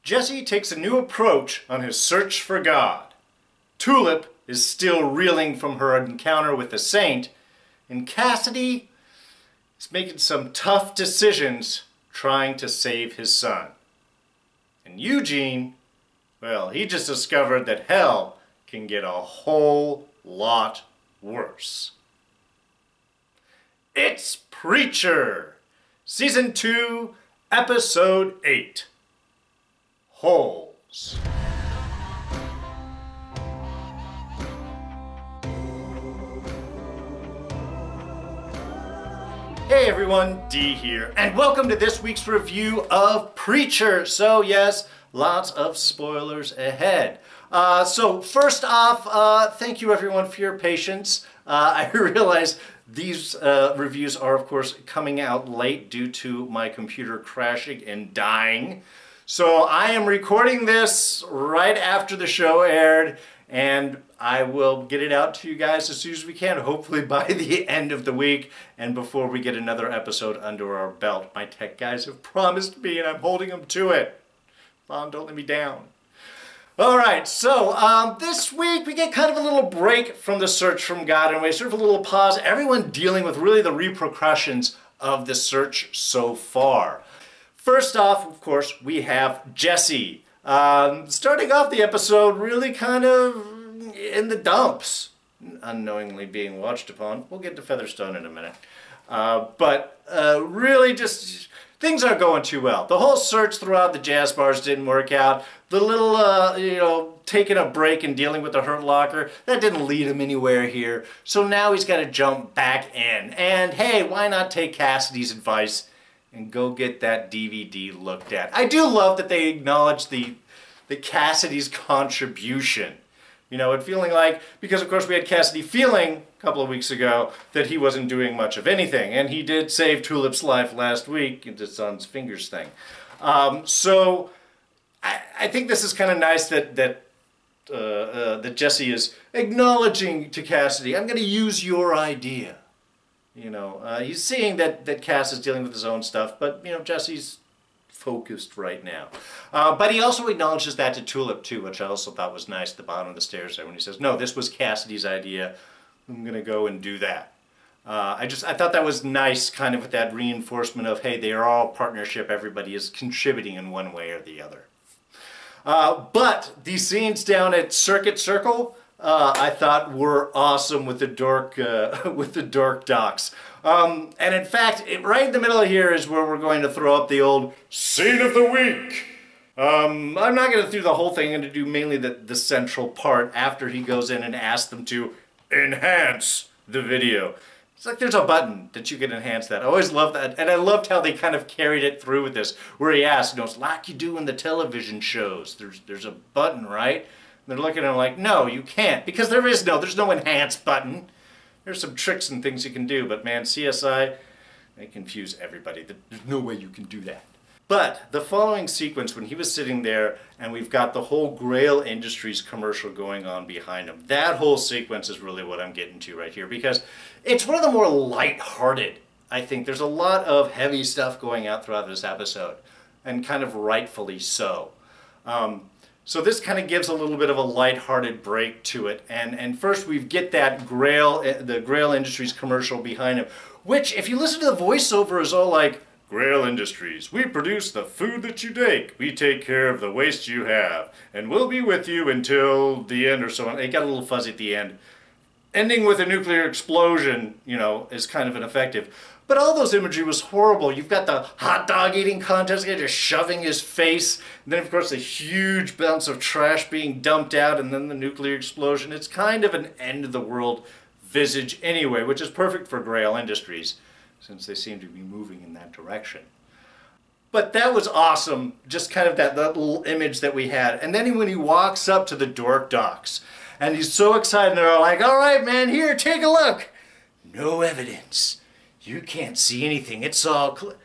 Jesse takes a new approach on his search for God. Tulip is still reeling from her encounter with the saint, and Cassidy is making some tough decisions trying to save his son. And Eugene, well, he just discovered that hell can get a whole lot worse. It's Preacher, Season 2, Episode 8. Holes. Hey everyone, D here, and welcome to this week's review of Preacher. So yes, lots of spoilers ahead. So first off, thank you everyone for your patience. I realize these reviews are of course coming out late due to my computer crashing and dying. So I am recording this right after the show aired, and I will get it out to you guys as soon as we can, hopefully by the end of the week and before we get another episode under our belt. My tech guys have promised me and I'm holding them to it. Mom, don't let me down. Alright, so this week we get kind of a little break from the search from God, and we sort of a little pause, everyone dealing with really the repercussions of the search so far. First off, of course, we have Jesse. Starting off the episode really kind of in the dumps, unknowingly being watched upon. We'll get to Featherstone in a minute. But really just, things aren't going too well. The whole search throughout the jazz bars didn't work out. The little, taking a break and dealing with the Hurt Locker, that didn't lead him anywhere here. So now he's got to jump back in. And hey, why not take Cassidy's advice and go get that DVD looked at? I do love that they acknowledge the Cassidy's contribution. You know, and feeling like, because of course we had Cassidy feeling a couple of weeks ago that he wasn't doing much of anything. And he did save Tulip's life last week in his son's fingers thing. So I think this is kind of nice that Jesse is acknowledging to Cassidy, I'm going to use your idea. You know, he's seeing that Cass is dealing with his own stuff, but, you know, Jesse's focused right now. But he also acknowledges that to Tulip, too, which I also thought was nice at the bottom of the stairs there when he says, no, this was Cassidy's idea. I'm going to go and do that. I thought that was nice, kind of with that reinforcement of, hey, they are all partnership. Everybody is contributing in one way or the other. But these scenes down at Circuit Circle, I thought were awesome with the Dork Docs. And in fact, right in the middle of here is where we're going to throw up the old Scene of the Week. I'm not going to do the whole thing. I'm going to do mainly the central part after he goes in and asks them to enhance the video. It's like there's a button that you can enhance that. I always love that. And I loved how they kind of carried it through with this, where he asked, you know, it's like you do in the television shows. There's a button, right? They're looking at him like, no, you can't, because there's no enhance button. There's some tricks and things you can do, but man, CSI, they confuse everybody. There's no way you can do that. But the following sequence, when he was sitting there, and we've got the whole Grail Industries commercial going on behind him, that whole sequence is really what I'm getting to right here, because it's one of the more lighthearted, I think. There's a lot of heavy stuff going out throughout this episode, and kind of rightfully so. So this kind of gives a little bit of a lighthearted break to it. And first we get that the Grail Industries commercial behind him, which if you listen to the voiceover is all like, Grail Industries, we produce the food that you take. We take care of the waste you have. And we'll be with you until the end or so on. It got a little fuzzy at the end. Ending with a nuclear explosion, you know, is kind of ineffective. But all those imagery was horrible. You've got the hot dog eating contest guy just shoving his face. And then, of course, a huge bounce of trash being dumped out, and then the nuclear explosion. It's kind of an end-of-the-world visage anyway, which is perfect for Grail Industries, since they seem to be moving in that direction. But that was awesome, just kind of that little image that we had. And then when he walks up to the Dork Docs, and he's so excited, they're all like, all right, man, here, take a look. No evidence. You can't see anything. It's all clear.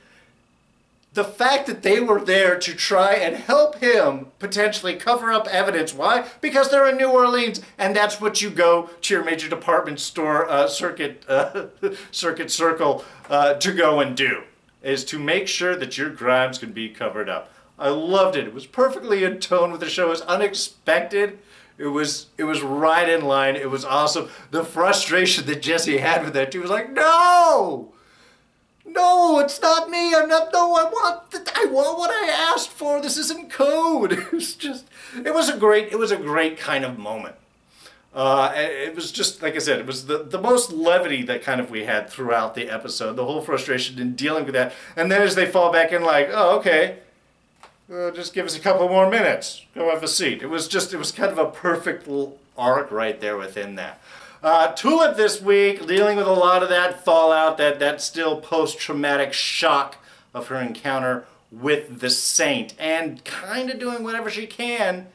The fact that they were there to try and help him potentially cover up evidence. Why? Because they're in New Orleans, and that's what you go to your major department store, Circuit Circle, to go and do, is to make sure that your crimes can be covered up. I loved it. It was perfectly in tone with the show. It was unexpected. It was right in line. It was awesome. The frustration that Jesse had with that too was like, no! No, it's not me. I'm not. No, I want what I asked for. This isn't code. It was a great kind of moment. It was just, like I said, it was the most levity that kind of we had throughout the episode. The whole frustration in dealing with that. And then as they fall back in like, oh, okay, just give us a couple more minutes. Go have a seat. It was kind of a perfect little arc right there within that. Tulip this week, dealing with a lot of that fallout, that still post-traumatic shock of her encounter with the Saint, and kind of doing whatever she can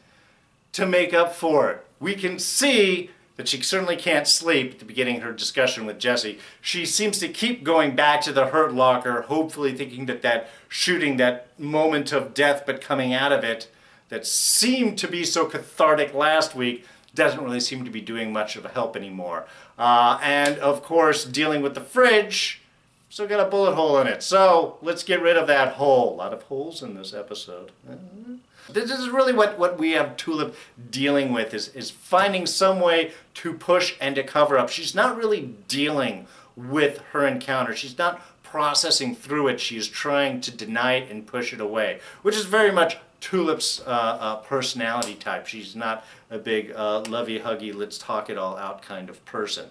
to make up for it. We can see that she certainly can't sleep at the beginning of her discussion with Jesse. She seems to keep going back to the hurt locker, hopefully thinking that shooting, that moment of death but coming out of it, that seemed to be so cathartic last week, doesn't really seem to be doing much of a help anymore. And of course, dealing with the fridge, still got a bullet hole in it. So let's get rid of that hole. A lot of holes in this episode. This is really what we have Tulip dealing with, is finding some way to push and to cover up. She's not really dealing with her encounter. She's not processing through it. She's trying to deny it and push it away, which is very much Tulip's personality type. She's not a big lovey-huggy, let's talk it all out kind of person.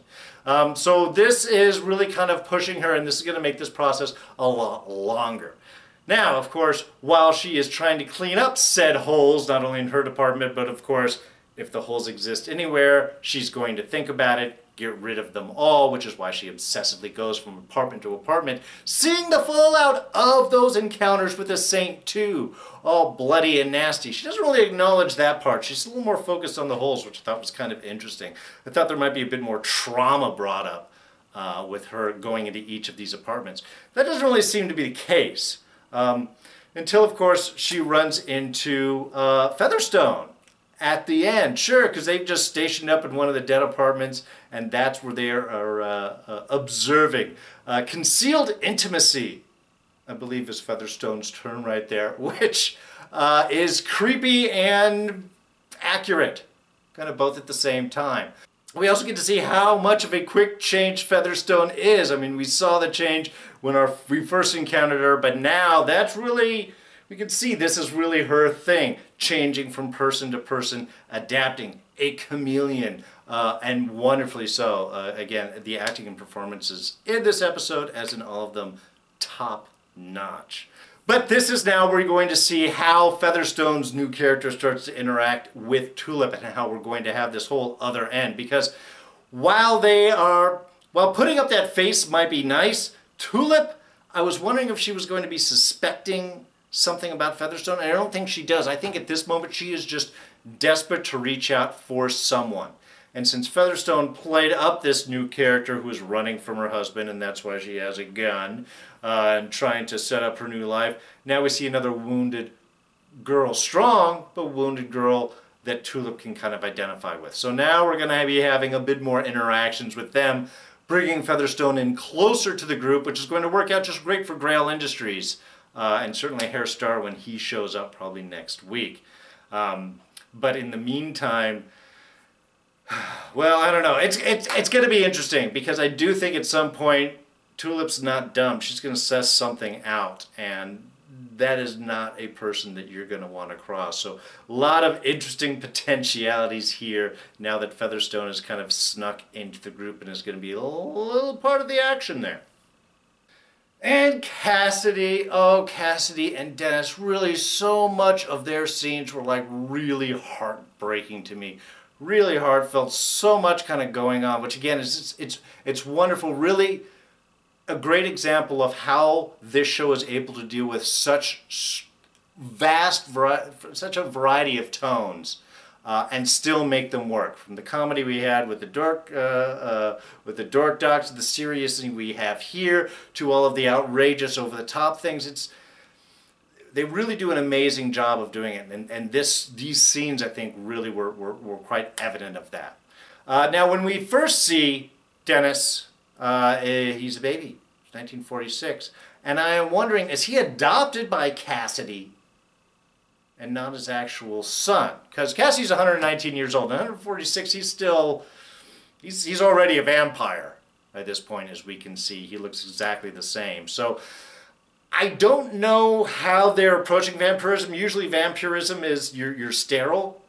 So this is really kind of pushing her, and this is going to make this process a lot longer. Now, of course, while she is trying to clean up said holes, not only in her department, but of course, if the holes exist anywhere, she's going to think about it, get rid of them all, which is why she obsessively goes from apartment to apartment, seeing the fallout of those encounters with the Saint too, all bloody and nasty. She doesn't really acknowledge that part. She's a little more focused on the holes, which I thought was kind of interesting. I thought there might be a bit more trauma brought up with her going into each of these apartments. That doesn't really seem to be the case. Until, of course, she runs into Featherstone at the end. Sure, because they've just stationed up in one of the dead apartments, and that's where they are observing. Concealed intimacy, I believe, is Featherstone's term right there, which is creepy and accurate, kind of both at the same time. We also get to see how much of a quick change Featherstone is. I mean, we saw the change when we first encountered her, but now that's really, we can see this is really her thing. Changing from person to person, adapting, a chameleon, and wonderfully so. Again, the acting and performances in this episode, as in all of them, top notch. But this is now where you're going to see how Featherstone's new character starts to interact with Tulip, and how we're going to have this whole other end. Because while putting up that face might be nice, Tulip, I was wondering if she was going to be suspecting something about Featherstone, and I don't think she does. I think at this moment she is just desperate to reach out for someone. And since Featherstone played up this new character who is running from her husband, and that's why she has a gun, and trying to set up her new life, now we see another wounded girl, strong, but wounded girl that Tulip can kind of identify with. So now we're going to be having a bit more interactions with them, bringing Featherstone in closer to the group, which is going to work out just great for Grail Industries, and certainly Hairstar when he shows up probably next week. But in the meantime, well, I don't know. It's going to be interesting, because I do think at some point Tulip's not dumb. She's going to suss something out, and that is not a person that you're going to want to cross. So a lot of interesting potentialities here now that Featherstone has kind of snuck into the group and is going to be a little part of the action there. And Cassidy, oh, Cassidy and Denis, really so much of their scenes were like really heartbreaking to me. Really heartfelt, so much kind of going on, which again is it's wonderful. Really a great example of how this show is able to deal with such such a variety of tones and still make them work. From the comedy we had with the Dork Docs, the seriousness we have here, to all of the outrageous, over-the-top things. They really do an amazing job of doing it, and these scenes, I think, really were quite evident of that. Now, when we first see Denis, he's a baby, 1946, and I am wondering, is he adopted by Cassidy? and not his actual son. Because Cassidy's 119 years old, and 146, he's already a vampire at this point, as we can see. He looks exactly the same. So I don't know how they're approaching vampirism. Usually vampirism is you're sterile,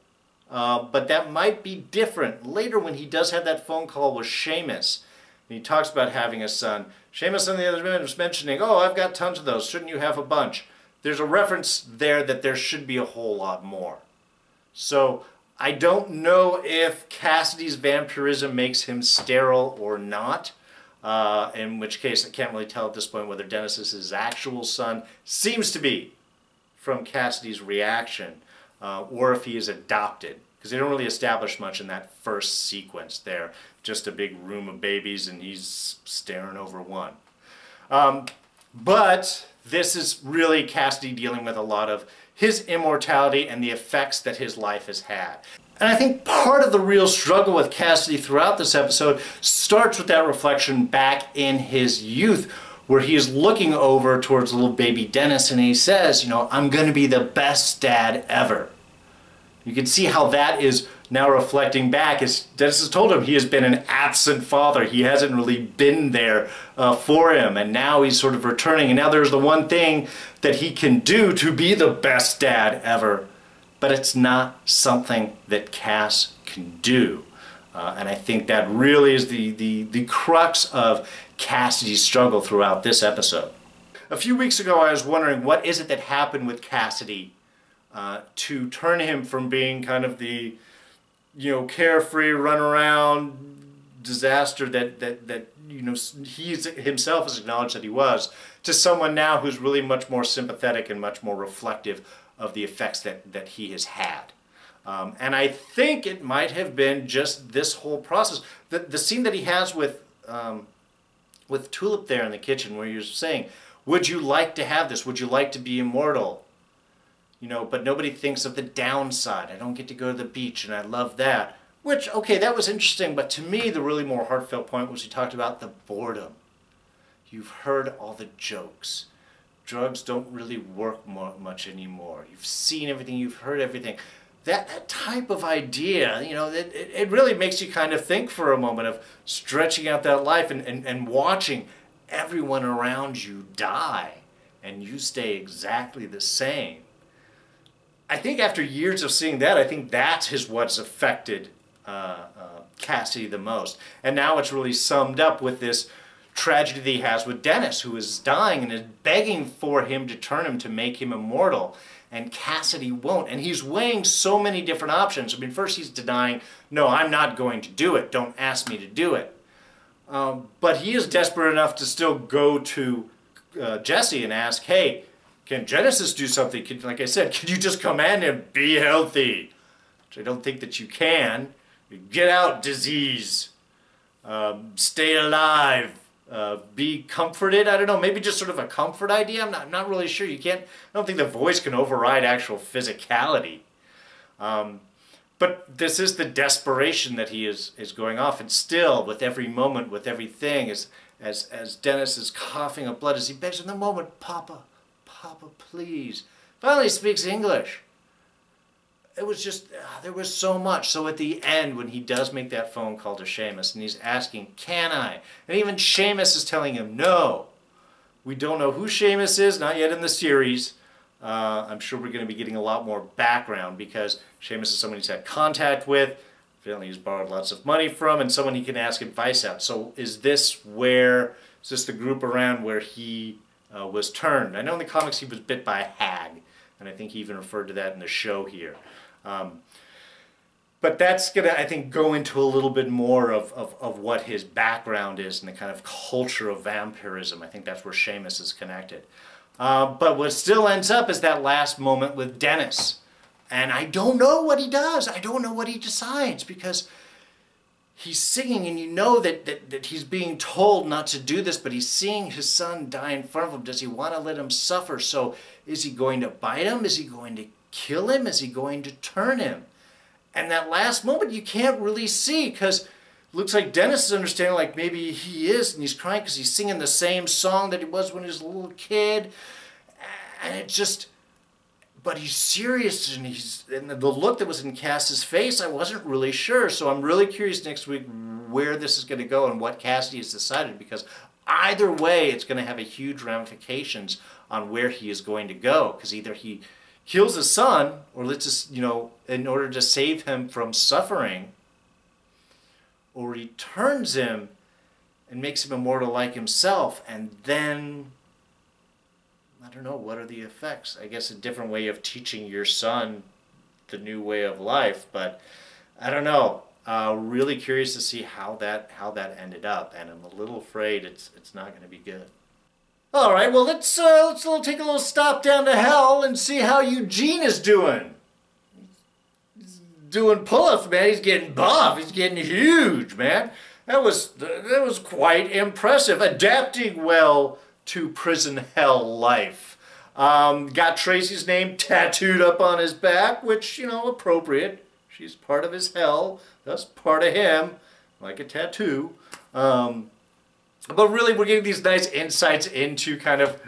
but that might be different. Later when he does have that phone call with Seamus, and he talks about having a son, Seamus on the other end was mentioning, oh, I've got tons of those, shouldn't you have a bunch? There's a reference there that there should be a whole lot more. So I don't know if Cassidy's vampirism makes him sterile or not, in which case I can't really tell at this point whether Denis is his actual son. Seems to be from Cassidy's reaction, or if he is adopted, because they don't really establish much in that first sequence there. Just a big room of babies and he's staring over one. But this is really Cassidy dealing with a lot of his immortality and the effects that his life has had. And I think part of the real struggle with Cassidy throughout this episode starts with that reflection back in his youth, where he is looking over towards little baby Denis and he says, you know, I'm going to be the best dad ever. You can see how that is now reflecting back, as Denis has told him he has been an absent father. He hasn't really been there for him, and now he's sort of returning, and now there's the one thing that he can do to be the best dad ever, but it's not something that Cass can do. And I think that really is the crux of Cassidy's struggle throughout this episode. A few weeks ago I was wondering, what is it that happened with Cassidy to turn him from being kind of the, you know, carefree, run around disaster that you know, he himself has acknowledged that he was, to someone now who's really much more sympathetic and much more reflective of the effects that he has had. And I think it might have been just this whole process. The scene that he has with Tulip there in the kitchen, where you're saying, would you like to have this? Would you like to be immortal? You know, but nobody thinks of the downside. I don't get to go to the beach, and I love that. Which, okay, that was interesting, but to me, the really more heartfelt point was he talked about the boredom. You've heard all the jokes. Drugs don't really work much anymore. You've seen everything, you've heard everything. That type of idea, you know, it really makes you kind of think for a moment of stretching out that life and watching everyone around you die, and you stay exactly the same. I think after years of seeing that, I think that is what's affected Cassidy the most. And now it's really summed up with this tragedy that he has with Denis, who is dying and is begging for him to turn him, to make him immortal. And Cassidy won't. And he's weighing so many different options. I mean, first he's denying, no, I'm not going to do it. Don't ask me to do it. But he is desperate enough to still go to Jesse and ask, hey, can Genesis do something? Like I said, can you just command him, be healthy? Which I don't think that you can. Get out, disease. Stay alive. Be comforted. I don't know, maybe just sort of a comfort idea. I'm not really sure. You can't, I don't think the voice can override actual physicality. But this is the desperation that he is going off. And still, with every moment, with everything, as Denis is coughing up blood, as he begs in the moment, Papa, Papa, please. Finally speaks English. It was just, there was so much. So at the end, when he does make that phone call to Seamus, and he's asking, can I? And even Seamus is telling him, no. We don't know who Seamus is, not yet in the series. I'm sure we're going to be getting a lot more background, because Seamus is someone he's had contact with, apparently he's borrowed lots of money from, and someone he can ask advice out. So is this the group around where he was turned? I know in the comics he was bit by a hag, and I think he even referred to that in the show here. But that's going to, I think, go into a little bit more of what his background is and the kind of culture of vampirism. I think that's where Seamus is connected. But what still ends up is that last moment with Denis. And I don't know what he does. I don't know what he decides, because he's singing, and you know that he's being told not to do this, but he's seeing his son die in front of him. Does he want to let him suffer? So is he going to bite him? Is he going to kill him? Is he going to turn him? And that last moment you can't really see, because it looks like Denis is understanding like maybe he is, and he's crying because he's singing the same song that he was when he was a little kid. And it just, but he's serious, and the look that was in Cass's face, I wasn't really sure. So I'm really curious next week where this is going to go and what Cassidy has decided, because either way, it's going to have a huge ramifications on where he is going to go. Because either he kills his son, or lets us, in order to save him from suffering, or he turns him and makes him immortal like himself, and then, I don't know, what are the effects? I guess a different way of teaching your son the new way of life, but I don't know. Really curious to see how that ended up, and I'm a little afraid it's not going to be good. All right, well let's take a little stop down to hell and see how Eugene is doing. He's doing pull-ups, man. He's getting buff. He's getting huge, man. That was quite impressive. Adapting well to prison hell life. Got Tracy's name tattooed up on his back, which, appropriate. She's part of his hell. That's part of him, like a tattoo. But really, we're getting these nice insights into kind of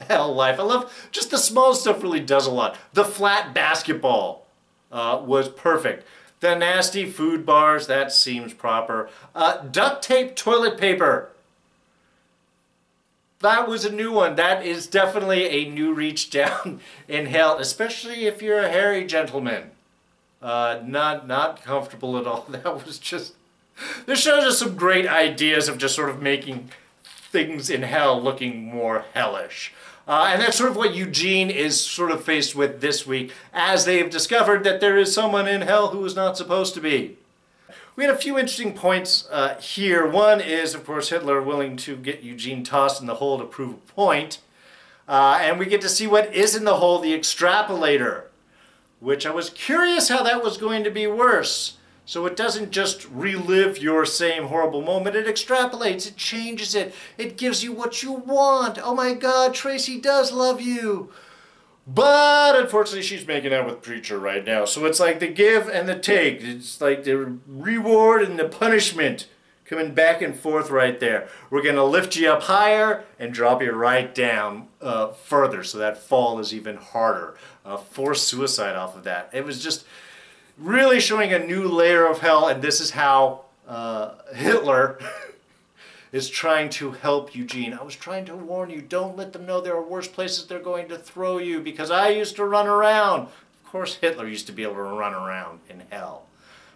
hell life. I love just the small stuff really does a lot. The flat basketball was perfect. The nasty food bars, that seems proper. Duct tape toilet paper. That was a new one. That is definitely a new reach down in hell, especially if you're a hairy gentleman. Not comfortable at all. That was just... This shows us some great ideas of just sort of making things in hell looking more hellish. And that's sort of what Eugene is sort of faced with this week, as they have discovered that there is someone in hell who is not supposed to be. We had a few interesting points here. One is, of course, Hitler willing to get Eugene tossed in the hole to prove a point. And we get to see what is in the hole, the extrapolator, which I was curious how that was going to be worse. So it doesn't just relive your same horrible moment, it extrapolates, it changes it, it gives you what you want. Oh my God, Tracy does love you. But unfortunately, she's making out with Preacher right now. So it's like the give and the take. It's like the reward and the punishment coming back and forth right there. We're going to lift you up higher and drop you right down further, so that fall is even harder. Forced suicide off of that. It was just really showing a new layer of hell, and this is how Hitler is trying to help Eugene. I was trying to warn you, don't let them know there are worse places they're going to throw you, because I used to run around. Of course Hitler used to be able to run around in hell.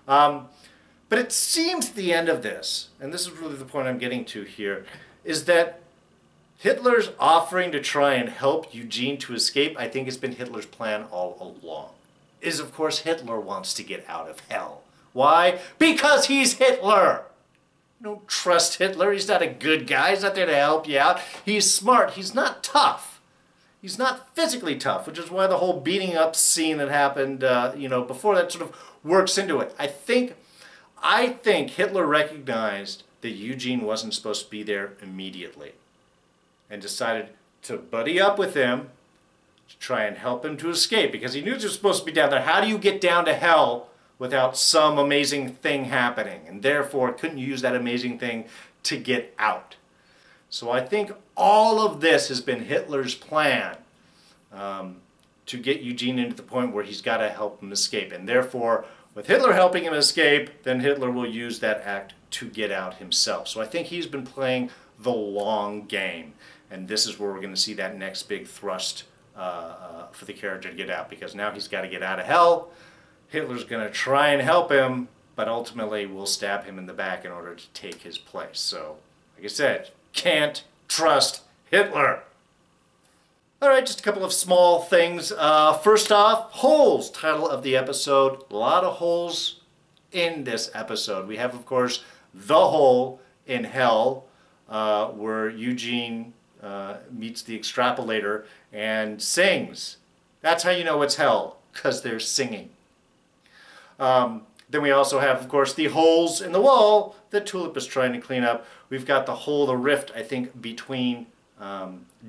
But it seems the end of this, and this is really the point I'm getting to here, is that Hitler's offering to try and help Eugene to escape, I think has been Hitler's plan all along. Is, of course, Hitler wants to get out of hell. Why? Because he's Hitler! Don't trust Hitler. He's not a good guy. He's not there to help you out. He's smart. He's not tough. He's not physically tough, which is why the whole beating up scene that happened, before that sort of works into it. I think Hitler recognized that Eugene wasn't supposed to be there immediately and decided to buddy up with him to try and help him to escape, because he knew he was supposed to be down there. How do you get down to hell without some amazing thing happening? And therefore, couldn't use that amazing thing to get out. So I think all of this has been Hitler's plan to get Eugene into the point where he's got to help him escape. And therefore, with Hitler helping him escape, then Hitler will use that act to get out himself. So I think he's been playing the long game. And this is where we're going to see that next big thrust for the character to get out, because now he's got to get out of hell. Hitler's going to try and help him, but ultimately will stab him in the back in order to take his place. So, like I said, can't trust Hitler. All right, just a couple of small things. First off, holes, title of the episode. A lot of holes in this episode. We have, of course, the hole in hell, where Eugene meets the extrapolator and sings. That's how you know it's hell, because they're singing. Then we also have, of course, the holes in the wall that Tulip is trying to clean up. We've got the hole, the rift, I think, between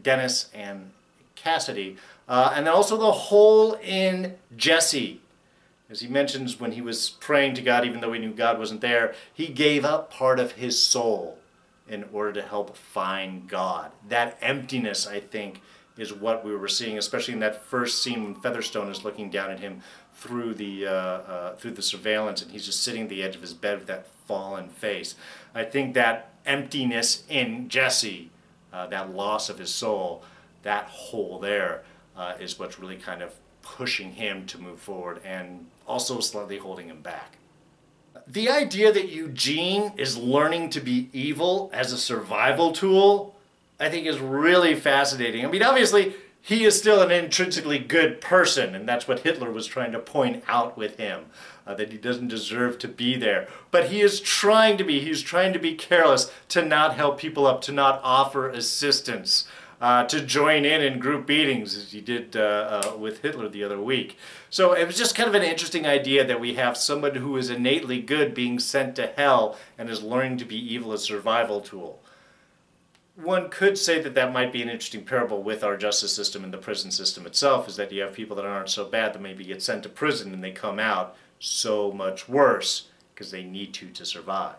Denis and Cassidy. And then also the hole in Jesse. As he mentions, when he was praying to God, even though he knew God wasn't there, he gave up part of his soul in order to help find God. That emptiness, I think, is what we were seeing, especially in that first scene when Featherstone is looking down at him through the surveillance, and he's just sitting at the edge of his bed with that fallen face. I think that emptiness in Jesse, that loss of his soul, that hole there is what's really kind of pushing him to move forward and also slightly holding him back. The idea that Eugene is learning to be evil as a survival tool, I think is really fascinating. I mean, obviously, he is still an intrinsically good person, and that's what Hitler was trying to point out with him, that he doesn't deserve to be there. But he is trying to be. He's trying to be careless, to not help people up, to not offer assistance, to join in group meetings, as he did with Hitler the other week. So it was just kind of an interesting idea that we have someone who is innately good being sent to hell and is learning to be evil as a survival tool. One could say that that might be an interesting parable with our justice system and the prison system itself, is that you have people that aren't so bad that maybe get sent to prison and they come out so much worse because they need to survive.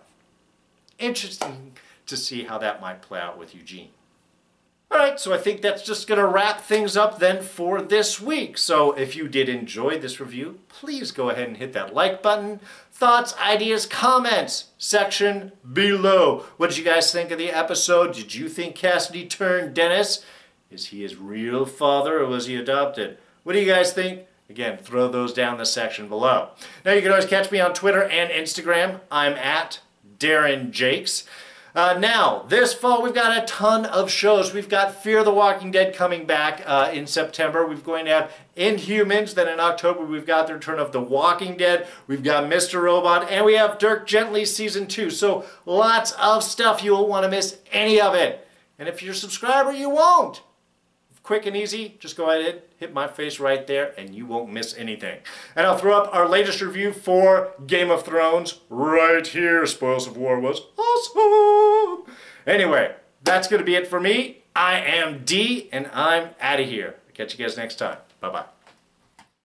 Interesting to see how that might play out with Eugene. Alright, so I think that's just going to wrap things up then for this week. So if you did enjoy this review, please go ahead and hit that like button. Thoughts, ideas, comments section below. What did you guys think of the episode? Did you think Cassidy turned Denis? Is he his real father or was he adopted? What do you guys think? Again, throw those down in the section below. Now you can always catch me on Twitter and Instagram. I'm at Darren Jakes. Now, this fall we've got a ton of shows. We've got Fear the Walking Dead coming back in September. We're going to have Inhumans. Then in October we've got the return of The Walking Dead. We've got Mr. Robot. And we have Dirk Gently Season 2. So lots of stuff. You won't want to miss any of it. And if you're a subscriber, you won't. Quick and easy, just go ahead, hit my face right there, and you won't miss anything. And I'll throw up our latest review for Game of Thrones right here. Spoils of War was awesome. Anyway, that's going to be it for me. I am D, and I'm out of here. Catch you guys next time. Bye-bye.